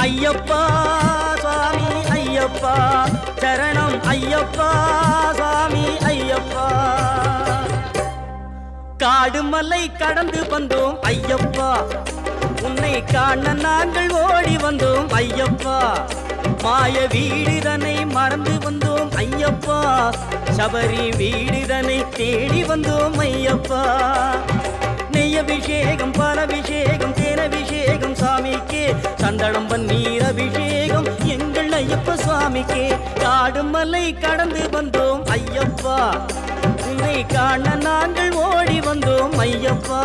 ஐயப்பா சுவாமி ஐயப்பா சரணம் ஐயப்பா சுவாமி ஐயப்பா காடு மலை கடந்து வந்தோம் ஐயப்பா உன்னை காண நாங்கள் ஓடி வந்தோம் ஐயப்பா மாய வீடுதனை மறந்து வந்தோம் ஐயப்பா சபரி வீடுதனை தேடி வந்தோம் ஐயப்பா நெய்யபிஷேகம் பாலபிஷேகம் தேனபிஷேகம் சாமிக்கே சந்தனம் பன்னீர் அபிஷேகம் எங்கள் ஐயப்ப சுவாமிக்கே காடு மலை கடந்து வந்தோம் ஐயப்பா உன்னை காண நாங்கள் ஓடி வந்தோம் ஐயப்பா